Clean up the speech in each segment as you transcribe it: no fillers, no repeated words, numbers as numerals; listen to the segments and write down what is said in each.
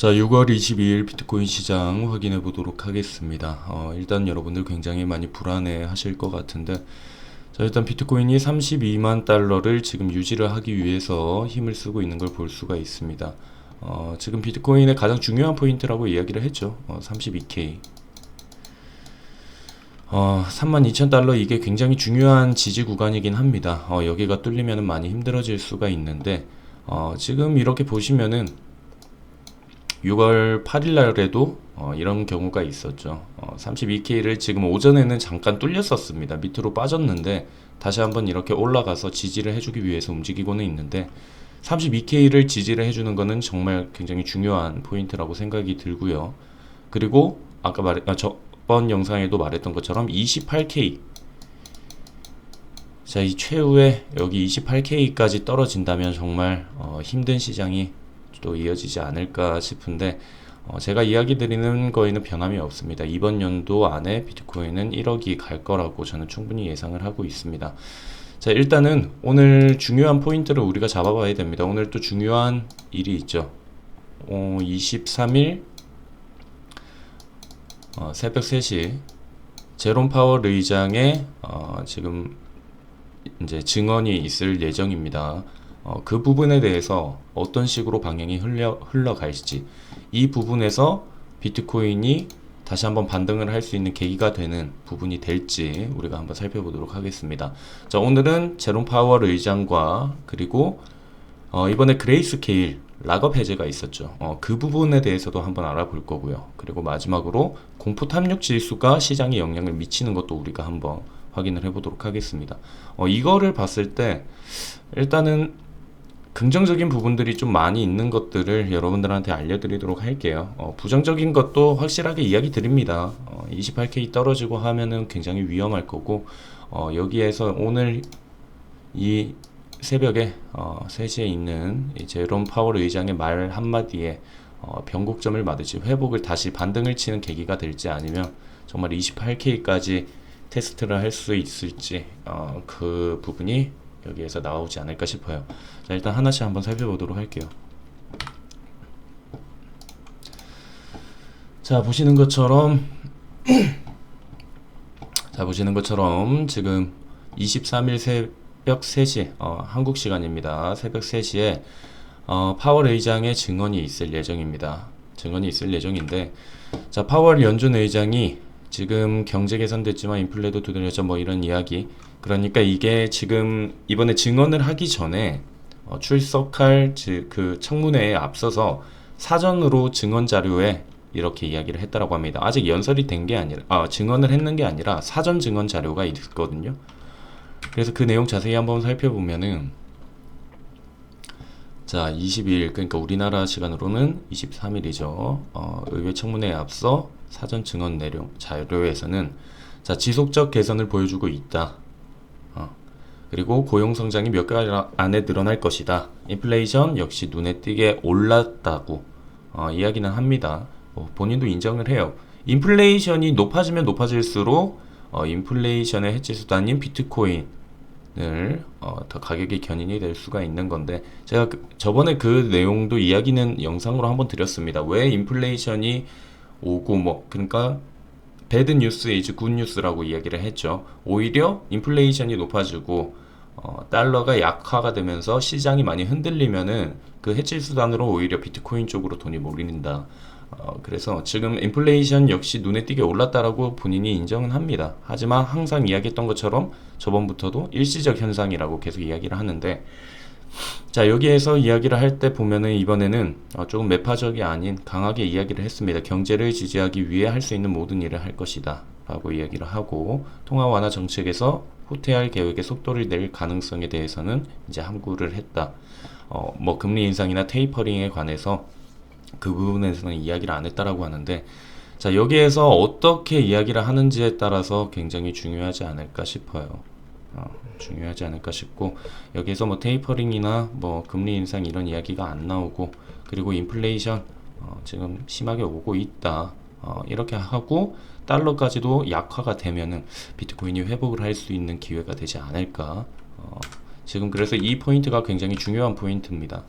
자, 6월 22일 비트코인 시장 확인해 보도록 하겠습니다. 일단 여러분들 굉장히 많이 불안해 하실 것 같은데, 자, 일단 비트코인이 32만 달러를 지금 유지를 하기 위해서 힘을 쓰고 있는 걸 볼 수가 있습니다. 지금 비트코인의 가장 중요한 포인트라고 이야기를 했죠. 32K. 32,000달러 이게 굉장히 중요한 지지 구간이긴 합니다. 여기가 뚫리면 많이 힘들어질 수가 있는데, 지금 이렇게 보시면은 6월 8일 날에도 이런 경우가 있었죠. 32K를 지금 오전에는 잠깐 뚫렸었습니다. 밑으로 빠졌는데 다시 한번 이렇게 올라가서 지지를 해주기 위해서 움직이고는 있는데 32K를 지지를 해주는 것은 정말 굉장히 중요한 포인트라고 생각이 들고요. 그리고 아까 저번 영상에도 말했던 것처럼 28K, 자, 이 최후에 여기 28K까지 떨어진다면 정말 힘든 시장이 또 이어지지 않을까 싶은데, 제가 이야기 드리는 거에는 변함이 없습니다. 이번 연도 안에 비트코인은 1억이 갈 거라고 저는 충분히 예상을 하고 있습니다. 자, 일단은 오늘 중요한 포인트를 우리가 잡아봐야 됩니다. 오늘 또 중요한 일이 있죠. 23일 새벽 3시 제롬 파월 의장의 지금 이제 증언이 있을 예정입니다. 그 부분에 대해서 어떤 식으로 방향이 흘러갈지, 이 부분에서 비트코인이 다시 한번 반등을 할 수 있는 계기가 되는 부분이 될지 우리가 한번 살펴보도록 하겠습니다. 자, 오늘은 제롬 파월 의장과 그리고 이번에 그레이스케일 락업 해제가 있었죠. 그 부분에 대해서도 한번 알아볼 거고요. 그리고 마지막으로 공포 탐욕 지수가 시장에 영향을 미치는 것도 우리가 한번 확인을 해보도록 하겠습니다. 이거를 봤을 때 일단은 긍정적인 부분들이 좀 많이 있는 것들을 여러분들한테 알려드리도록 할게요. 부정적인 것도 확실하게 이야기 드립니다. 28K 떨어지고 하면은 굉장히 위험할 거고, 여기에서 오늘 이 새벽에 3시에 있는 제롬 파월 의장의 말 한마디에 변곡점을 맞을지, 회복을 다시 반등을 치는 계기가 될지, 아니면 정말 28K까지 테스트를 할 수 있을지, 그 부분이 여기에서 나오지 않을까 싶어요. 자, 일단 하나씩 한번 살펴보도록 할게요. 자, 보시는 것처럼 지금 23일 새벽 3시 한국 시간입니다. 새벽 3시에 파월 의장의 증언이 있을 예정입니다. 증언이 있을 예정인데, 자, 파월 연준 의장이 지금 경제 개선됐지만 인플레도 두드려져 뭐 이런 이야기, 그러니까 이게 지금 이번에 증언을 하기 전에 출석할 그 청문회에 앞서서 사전으로 증언 자료에 이렇게 이야기를 했다라고 합니다. 아직 연설이 된 게 아니라, 증언을 했는 게 아니라 사전 증언 자료가 있거든요. 그래서 그 내용 자세히 한번 살펴보면은, 자, 22일, 그러니까 우리나라 시간으로는 23일이죠. 의회 청문회에 앞서 사전 증언 내용 자료에서는, 자, 지속적 개선을 보여주고 있다. 그리고 고용 성장이 몇 개월 안에 늘어날 것이다. 인플레이션 역시 눈에 띄게 올랐다고 이야기는 합니다. 본인도 인정을 해요. 인플레이션이 높아지면 높아질수록 인플레이션의 해치 수단인 비트코인을 더 가격이 견인이 될 수가 있는 건데, 제가 저번에 그 내용도 이야기는 영상으로 한번 드렸습니다. 왜 인플레이션이 오고, 뭐 그러니까 배드 뉴스 이즈 굿 뉴스라고 이야기를 했죠. 오히려 인플레이션이 높아지고 달러가 약화가 되면서 시장이 많이 흔들리면은 그 해치 수단으로 오히려 비트코인 쪽으로 돈이 몰린다. 그래서 지금 인플레이션 역시 눈에 띄게 올랐다라고 본인이 인정은 합니다. 하지만 항상 이야기했던 것처럼 저번부터도 일시적 현상이라고 계속 이야기를 하는데, 자, 여기에서 이야기를 할 때 보면은 이번에는 조금 매파적이 아닌 강하게 이야기를 했습니다. 경제를 지지하기 위해 할 수 있는 모든 일을 할 것이다 라고 이야기를 하고, 통화 완화 정책에서 후퇴할 계획의 속도를 낼 가능성에 대해서는 이제 함구를 했다. 뭐 금리 인상이나 테이퍼링에 관해서 그 부분에서는 이야기를 안 했다라고 하는데, 자, 여기에서 어떻게 이야기를 하는지에 따라서 굉장히 중요하지 않을까 싶어요. 중요하지 않을까 싶고, 여기에서 뭐 테이퍼링이나 뭐 금리 인상 이런 이야기가 안 나오고, 그리고 인플레이션 지금 심하게 오고 있다, 이렇게 하고 달러까지도 약화가 되면은 비트코인이 회복을 할 수 있는 기회가 되지 않을까. 지금 그래서 이 포인트가 굉장히 중요한 포인트입니다.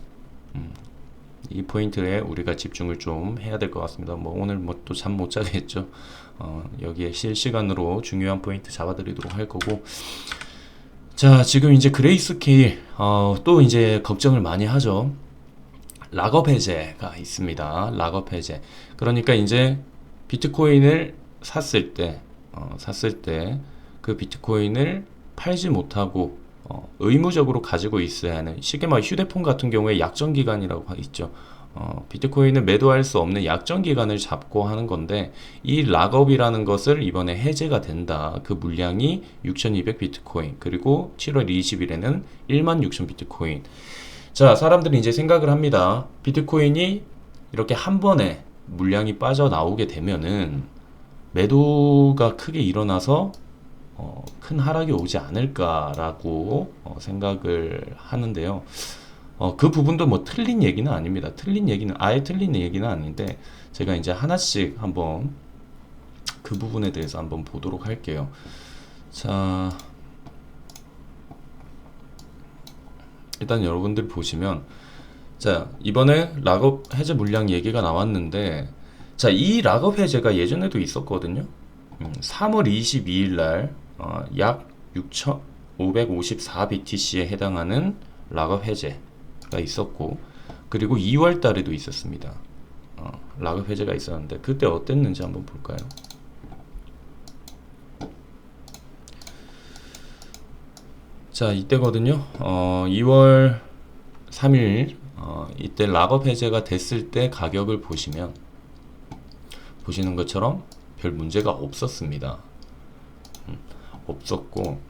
이 포인트에 우리가 집중을 좀 해야 될 것 같습니다. 뭐 오늘 뭐 또 잠 못 자겠죠. 여기에 실시간으로 중요한 포인트 잡아드리도록 할 거고. 자, 지금 이제 그레이스케일 또 이제 걱정을 많이 하죠. 락업 해제가 있습니다. 락업 해제. 그러니까 이제 비트코인을 샀을 때 그 비트코인을 팔지 못하고 의무적으로 가지고 있어야 하는, 쉽게 말해 휴대폰 같은 경우에 약정 기간이라고 있죠. 비트코인을 매도할 수 없는 약정 기간을 잡고 하는 건데, 이 락업이라는 것을 이번에 해제가 된다. 그 물량이 6200 비트코인, 그리고 7월 20일에는 16000 비트코인. 자, 사람들이 이제 생각을 합니다. 비트코인이 이렇게 한 번에 물량이 빠져나오게 되면은 매도가 크게 일어나서 큰 하락이 오지 않을까라고 생각을 하는데요. 그 부분도 뭐 틀린 얘기는 아닙니다. 아예 틀린 얘기는 아닌데, 제가 이제 하나씩 한번 그 부분에 대해서 한번 보도록 할게요. 자, 일단 여러분들 보시면, 자, 이번에 락업 해제 물량 얘기가 나왔는데, 자, 이 락업 해제가 예전에도 있었거든요. 3월 22일 날 약 6,554 BTC에 해당하는 락업 해제가 있었고, 그리고 2월 달에도 있었습니다. 락업 해제가 있었는데 그때 어땠는지 한번 볼까요? 자, 이때거든요. 2월 3일 이때 락업 해제가 됐을 때 가격을 보시면, 보시는 것처럼 별 문제가 없었습니다. 없었고,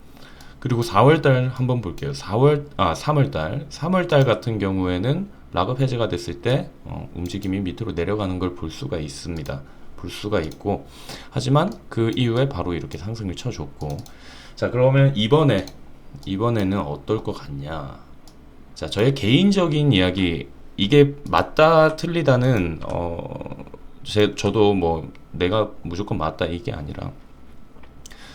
그리고 4월달 한번 볼게요. 3월달 같은 경우에는 락업 해제가 됐을 때 움직임이 밑으로 내려가는 걸 볼 수가 있습니다. 볼 수가 있고, 하지만 그 이후에 바로 이렇게 상승을 쳐줬고. 자, 그러면 이번에는 어떨 것 같냐? 자, 저의 개인적인 이야기, 이게 맞다 틀리다는 저도 뭐 내가 무조건 맞다 이게 아니라,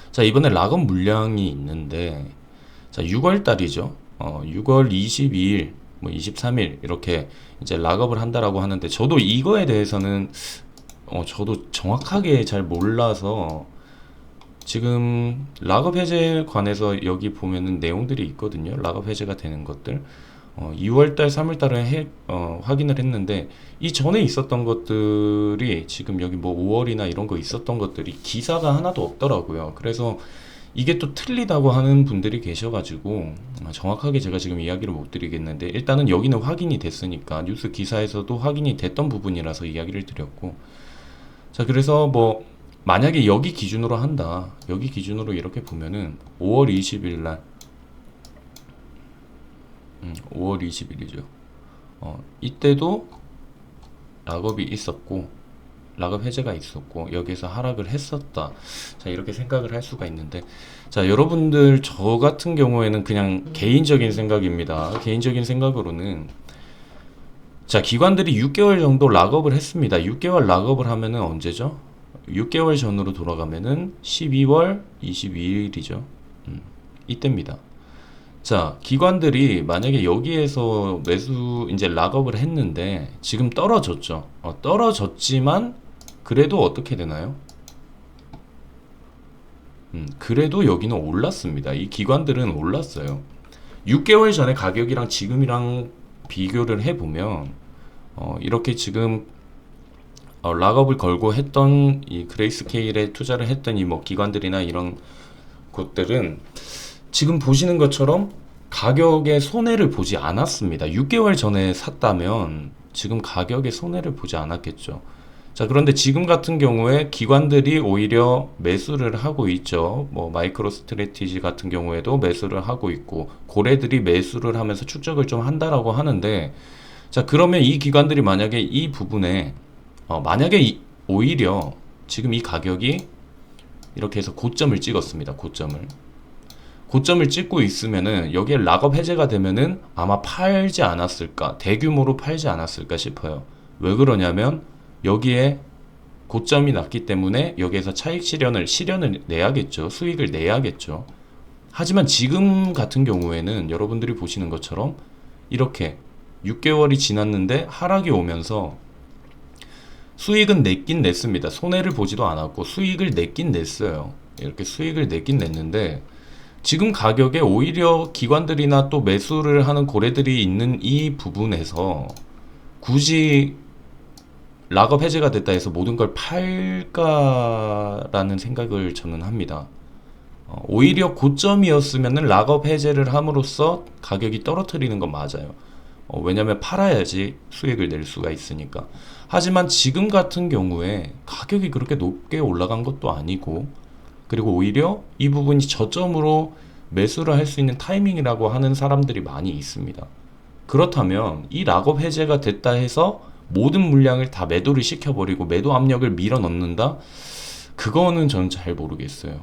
자, 이번에 락업 물량이 있는데, 자, 6월 달이죠. 6월 22일, 뭐 23일 이렇게 이제 락업을 한다라고 하는데, 저도 이거에 대해서는 저도 정확하게 잘 몰라서, 지금 락업 해제에 관해서 여기 보면은 내용들이 있거든요. 락업 해제가 되는 것들. 2월달, 3월달에 확인을 했는데, 이 전에 있었던 것들이 지금 여기 뭐 5월이나 이런 거 있었던 것들이 기사가 하나도 없더라고요. 그래서 이게 또 틀리다고 하는 분들이 계셔가지고 정확하게 제가 지금 이야기를 못 드리겠는데, 일단은 여기는 확인이 됐으니까 뉴스 기사에서도 확인이 됐던 부분이라서 이야기를 드렸고. 자, 그래서 뭐 만약에 여기 기준으로 한다, 여기 기준으로 이렇게 보면은 5월 20일 날 5월 20일이죠. 이때도 락업이 있었고, 락업 해제가 있었고, 여기에서 하락을 했었다. 자, 이렇게 생각을 할 수가 있는데, 자, 여러분들, 저 같은 경우에는 그냥 개인적인 생각입니다. 개인적인 생각으로는, 자, 기관들이 6개월 정도 락업을 했습니다. 6개월 락업을 하면은 언제죠? 6개월 전으로 돌아가면은 12월 22일이죠. 이때입니다. 자, 기관들이 만약에 여기에서 매수 이제 락업을 했는데 지금 떨어졌죠. 떨어졌지만 그래도 어떻게 되나요? 그래도 여기는 올랐습니다. 이 기관들은 올랐어요. 6개월 전에 가격이랑 지금이랑 비교를 해보면 이렇게 지금 락업을 걸고 했던 이 그레이스케일에 투자를 했던 이 뭐 기관들이나 이런 곳들은 지금 보시는 것처럼 가격에 손해를 보지 않았습니다. 6개월 전에 샀다면 지금 가격에 손해를 보지 않았겠죠. 자, 그런데 지금 같은 경우에 기관들이 오히려 매수를 하고 있죠. 뭐 마이크로 스트래티지 같은 경우에도 매수를 하고 있고, 고래들이 매수를 하면서 축적을 좀 한다라고 하는데, 자, 그러면 이 기관들이 만약에 이 부분에 만약에 오히려 지금 이 가격이 이렇게 해서 고점을 찍었습니다. 고점을 찍고 있으면은 여기에 락업 해제가 되면은 아마 팔지 않았을까, 대규모로 팔지 않았을까 싶어요. 왜 그러냐면 여기에 고점이 났기 때문에 여기에서 차익 실현을 내야겠죠. 수익을 내야겠죠. 하지만 지금 같은 경우에는 여러분들이 보시는 것처럼 이렇게 6개월이 지났는데 하락이 오면서 수익은 냈긴 냈습니다. 손해를 보지도 않았고 수익을 냈긴 냈어요. 이렇게 수익을 냈긴 냈는데 지금 가격에 오히려 기관들이나 또 매수를 하는 고래들이 있는 이 부분에서 굳이 락업 해제가 됐다 해서 모든 걸 팔까라는 생각을 저는 합니다. 오히려 고점이었으면 락업 해제를 함으로써 가격이 떨어뜨리는 건 맞아요. 왜냐면 팔아야지 수익을 낼 수가 있으니까. 하지만 지금 같은 경우에 가격이 그렇게 높게 올라간 것도 아니고, 그리고 오히려 이 부분이 저점으로 매수를 할 수 있는 타이밍이라고 하는 사람들이 많이 있습니다. 그렇다면 이 락업 해제가 됐다 해서 모든 물량을 다 매도를 시켜버리고 매도 압력을 밀어 넣는다? 그거는 저는 잘 모르겠어요.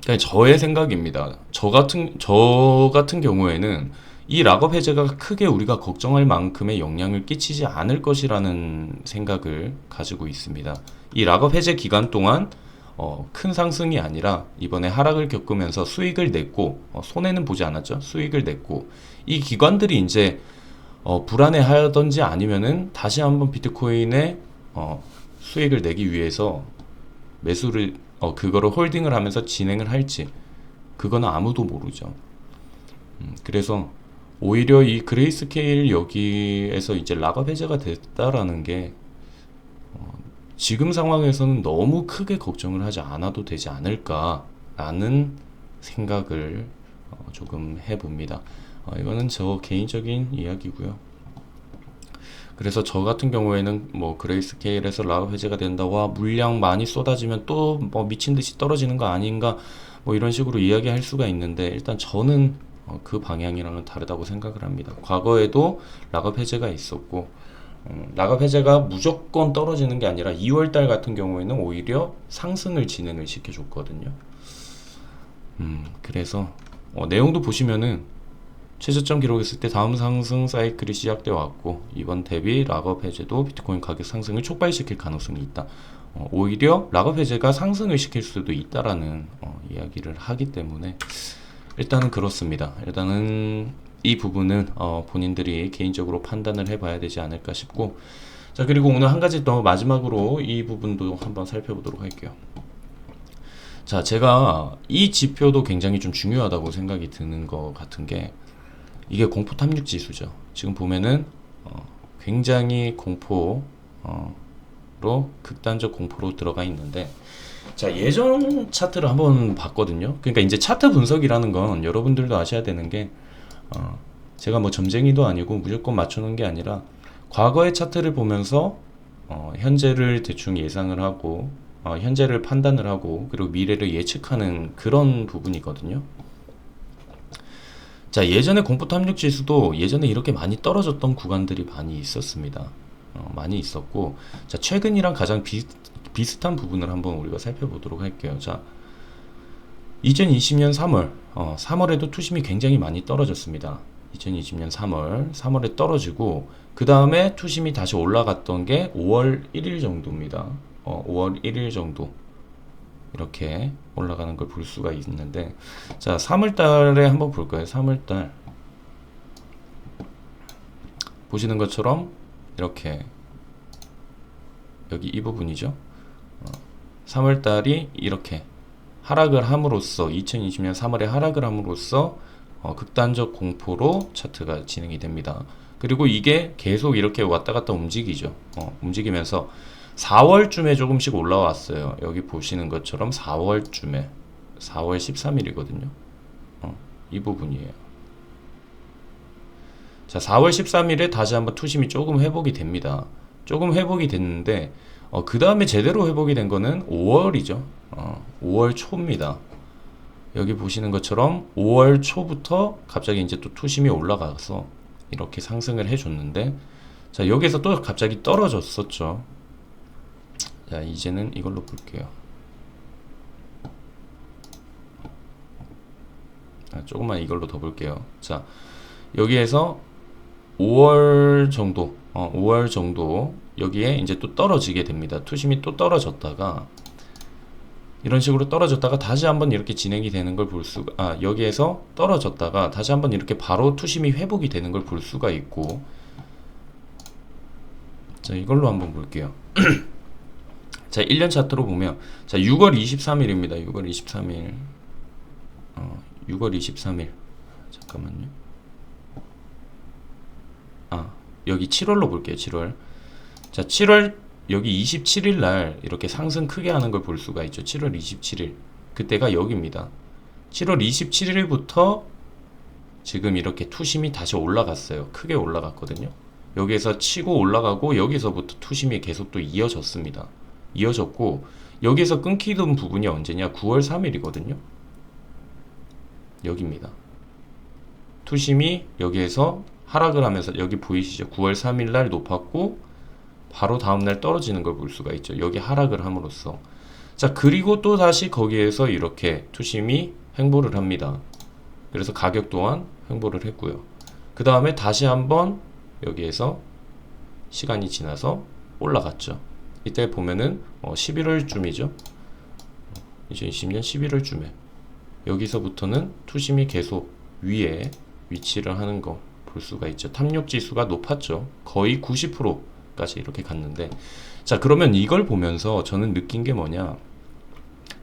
그러니까 저의 생각입니다. 저 같은 경우에는 이 락업 해제가 크게 우리가 걱정할 만큼의 영향을 끼치지 않을 것이라는 생각을 가지고 있습니다. 이 락업 해제 기간 동안 큰 상승이 아니라 이번에 하락을 겪으면서 수익을 냈고, 손해는 보지 않았죠. 수익을 냈고, 이 기관들이 이제 불안해 하던지 아니면은 다시 한번 비트코인의 수익을 내기 위해서 매수를 그거를 홀딩을 하면서 진행을 할지, 그거는 아무도 모르죠. 그래서 오히려 이 그레이스케일 여기에서 이제 락업 해제가 됐다라는 게 지금 상황에서는 너무 크게 걱정을 하지 않아도 되지 않을까라는 생각을 조금 해봅니다. 이거는 저 개인적인 이야기고요. 그래서 저 같은 경우에는 뭐 그레이스케일에서 락업 해제가 된다, 와 물량 많이 쏟아지면 또 뭐 미친 듯이 떨어지는 거 아닌가, 뭐 이런 식으로 이야기할 수가 있는데, 일단 저는 그 방향이랑은 다르다고 생각을 합니다. 과거에도 락업 해제가 있었고, 락업 해제가 무조건 떨어지는 게 아니라 2월달 같은 경우에는 오히려 상승을 진행을 시켜줬거든요. 그래서 내용도 보시면은 최저점 기록했을 때 다음 상승 사이클이 시작되어 왔고, 이번 대비 락업 해제도 비트코인 가격 상승을 촉발시킬 가능성이 있다. 오히려 락업 해제가 상승을 시킬 수도 있다라는 이야기를 하기 때문에 일단은 그렇습니다. 일단은 이 부분은 본인들이 개인적으로 판단을 해봐야 되지 않을까 싶고, 자, 그리고 오늘 한 가지 더 마지막으로 이 부분도 한번 살펴보도록 할게요. 자, 제가 이 지표도 굉장히 좀 중요하다고 생각이 드는 것 같은 게, 이게 공포 탐욕 지수죠. 지금 보면은 굉장히 공포로 극단적 공포로 들어가 있는데, 자, 예전 차트를 한번 봤거든요. 그러니까 이제 차트 분석이라는 건 여러분들도 아셔야 되는 게, 제가 뭐 점쟁이도 아니고 무조건 맞추는 게 아니라 과거의 차트를 보면서 현재를 대충 예상을 하고, 현재를 판단을 하고, 그리고 미래를 예측하는 그런 부분이거든요. 자, 예전에 공포 탐욕 지수도 예전에 이렇게 많이 떨어졌던 구간들이 많이 있었습니다. 많이 있었고, 자, 최근이랑 가장 비슷한 부분을 한번 우리가 살펴보도록 할게요. 자, 2020년 3월, 3월에도 투심이 굉장히 많이 떨어졌습니다. 2020년 3월에 떨어지고, 그 다음에 투심이 다시 올라갔던 게 5월 1일 정도입니다. 5월 1일 정도. 이렇게 올라가는 걸 볼 수가 있는데, 자, 3월 달에 한번 볼까요? 3월 달. 보시는 것처럼 이렇게 여기 이 부분이죠. 3월 달이 이렇게 하락을 함으로써 2020년 3월에 하락을 함으로써 극단적 공포로 차트가 진행이 됩니다. 그리고 이게 계속 이렇게 왔다 갔다 움직이죠. 움직이면서 4월쯤에 조금씩 올라왔어요. 여기 보시는 것처럼 4월쯤에 4월 13일이거든요. 이 부분이에요. 자, 4월 13일에 다시 한번 투심이 조금 회복이 됩니다. 조금 회복이 됐는데 그 다음에 제대로 회복이 된 거는 5월이죠. 5월 초입니다. 여기 보시는 것처럼 5월 초부터 갑자기 이제 또 투심이 올라가서 이렇게 상승을 해줬는데, 자, 여기서 또 갑자기 떨어졌었죠. 자, 이제는 이걸로 볼게요. 조금만 이걸로 더 볼게요. 자, 여기에서 5월 정도, 5월 정도 여기에 이제 또 떨어지게 됩니다. 투심이 또 떨어졌다가 이런 식으로 떨어졌다가 다시 한번 이렇게 진행이 되는 걸 볼 수가, 여기에서 떨어졌다가 다시 한번 이렇게 바로 투심이 회복이 되는 걸 볼 수가 있고, 자, 이걸로 한번 볼게요. 자, 1년 차트로 보면, 자, 6월 23일입니다. 6월 23일. 6월 23일. 잠깐만요. 여기 7월로 볼게요. 7월. 자, 7월, 여기 27일 날 이렇게 상승 크게 하는 걸 볼 수가 있죠. 7월 27일. 그때가 여기입니다. 7월 27일부터 지금 이렇게 투심이 다시 올라갔어요. 크게 올라갔거든요. 여기에서 치고 올라가고 여기서부터 투심이 계속 또 이어졌습니다. 이어졌고 여기에서 끊기던 부분이 언제냐? 9월 3일이거든요. 여기입니다. 투심이 여기에서 하락을 하면서 여기 보이시죠? 9월 3일 날 높았고 바로 다음날 떨어지는 걸 볼 수가 있죠. 여기 하락을 함으로써. 자, 그리고 또 다시 거기에서 이렇게 투심이 횡보를 합니다. 그래서 가격 또한 횡보를 했고요. 그 다음에 다시 한번 여기에서 시간이 지나서 올라갔죠. 이때 보면은 11월쯤이죠. 2020년 11월쯤에 여기서부터는 투심이 계속 위에 위치를 하는 거 볼 수가 있죠. 탐욕 지수가 높았죠. 거의 90%까지 이렇게 갔는데, 자, 그러면 이걸 보면서 저는 느낀 게 뭐냐?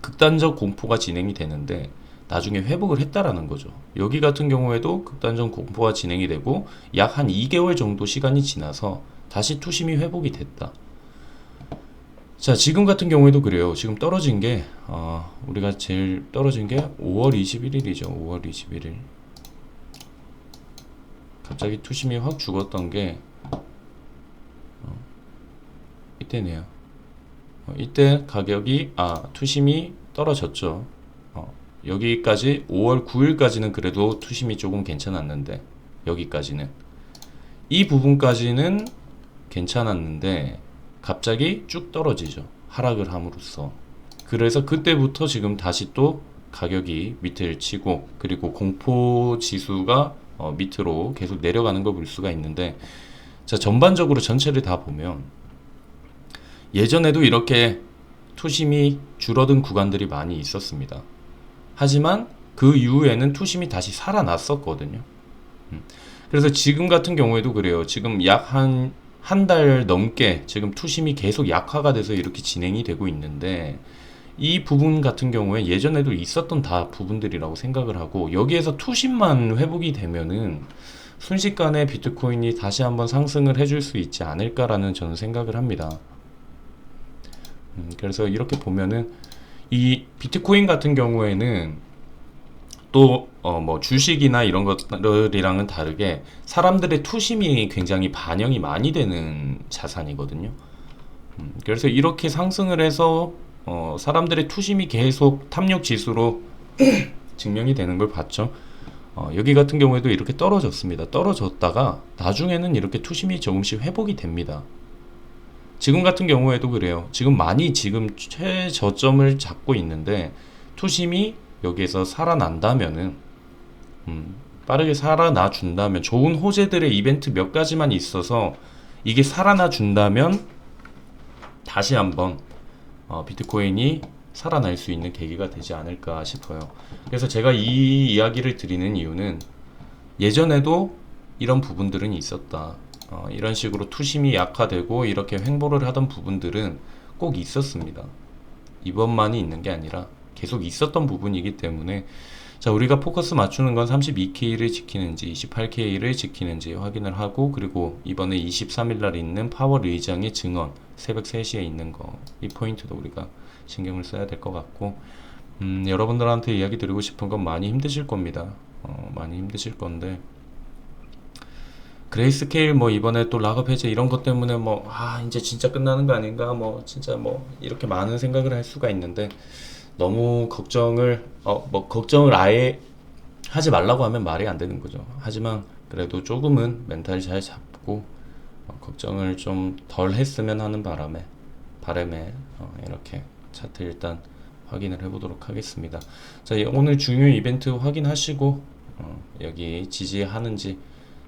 극단적 공포가 진행이 되는데 나중에 회복을 했다라는 거죠. 여기 같은 경우에도 극단적 공포가 진행이 되고 약 한 2개월 정도 시간이 지나서 다시 투심이 회복이 됐다. 자, 지금 같은 경우에도 그래요. 지금 떨어진 게 우리가 제일 떨어진 게 5월 21일이죠. 5월 21일. 갑자기 투심이 확 죽었던 게 이때네요. 이때 가격이 투심이 떨어졌죠. 여기까지 5월 9일까지는 그래도 투심이 조금 괜찮았는데, 여기까지는 이 부분까지는 괜찮았는데 갑자기 쭉 떨어지죠. 하락을 함으로써. 그래서 그때부터 지금 다시 또 가격이 밑을 치고, 그리고 공포 지수가 밑으로 계속 내려가는 걸 볼 수가 있는데, 자, 전반적으로 전체를 다 보면 예전에도 이렇게 투심이 줄어든 구간들이 많이 있었습니다. 하지만 그 이후에는 투심이 다시 살아났었거든요. 그래서 지금 같은 경우에도 그래요. 지금 약 한 달 넘게 지금 투심이 계속 약화가 돼서 이렇게 진행이 되고 있는데, 이 부분 같은 경우에 예전에도 있었던 다 부분들이라고 생각을 하고, 여기에서 투심만 회복이 되면은 순식간에 비트코인이 다시 한번 상승을 해줄 수 있지 않을까라는 저는 생각을 합니다. 그래서 이렇게 보면은 이 비트코인 같은 경우에는 또 뭐 주식이나 이런 것들이랑은 다르게 사람들의 투심이 굉장히 반영이 많이 되는 자산이거든요. 그래서 이렇게 상승을 해서 사람들의 투심이 계속 탐욕 지수로 증명이 되는 걸 봤죠. 여기 같은 경우에도 이렇게 떨어졌습니다. 떨어졌다가 나중에는 이렇게 투심이 조금씩 회복이 됩니다. 지금 같은 경우에도 그래요. 지금 최저점을 잡고 있는데 투심이 여기에서 살아난다면은 빠르게 살아나 준다면, 좋은 호재들의 이벤트 몇 가지만 있어서 이게 살아나 준다면 다시 한번 비트코인이 살아날 수 있는 계기가 되지 않을까 싶어요. 그래서 제가 이 이야기를 드리는 이유는 예전에도 이런 부분들은 있었다. 이런 식으로 투심이 약화되고 이렇게 횡보를 하던 부분들은 꼭 있었습니다. 이번만이 있는 게 아니라 계속 있었던 부분이기 때문에, 자, 우리가 포커스 맞추는 건 32K를 지키는지 28K를 지키는지 확인을 하고, 그리고 이번에 23일 날 있는 파월 의장의 증언 새벽 3시에 있는 거, 이 포인트도 우리가 신경을 써야 될 것 같고, 여러분들한테 이야기 드리고 싶은 건 많이 힘드실 겁니다. 많이 힘드실 건데, 그레이스케일 뭐 이번에 또 락업 해제 이런 것 때문에 이제 진짜 끝나는 거 아닌가, 진짜 이렇게 많은 생각을 할 수가 있는데, 너무 걱정을 아예 하지 말라고 하면 말이 안 되는 거죠. 하지만 그래도 조금은 멘탈 잘 잡고 걱정을 좀 덜 했으면 하는 바람에 이렇게 차트 일단 확인을 해보도록 하겠습니다. 자, 오늘 중요 이벤트 확인하시고 여기 지지하는지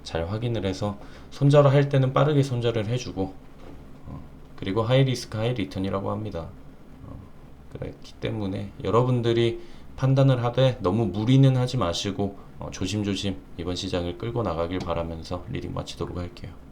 잘 확인을 해서 손절을 할 때는 빠르게 손절을 해주고, 그리고 하이 리스크 하이 리턴이라고 합니다. 그렇기 때문에 여러분들이 판단을 하되 너무 무리는 하지 마시고 조심조심 이번 시장을 끌고 나가길 바라면서 리딩 마치도록 할게요.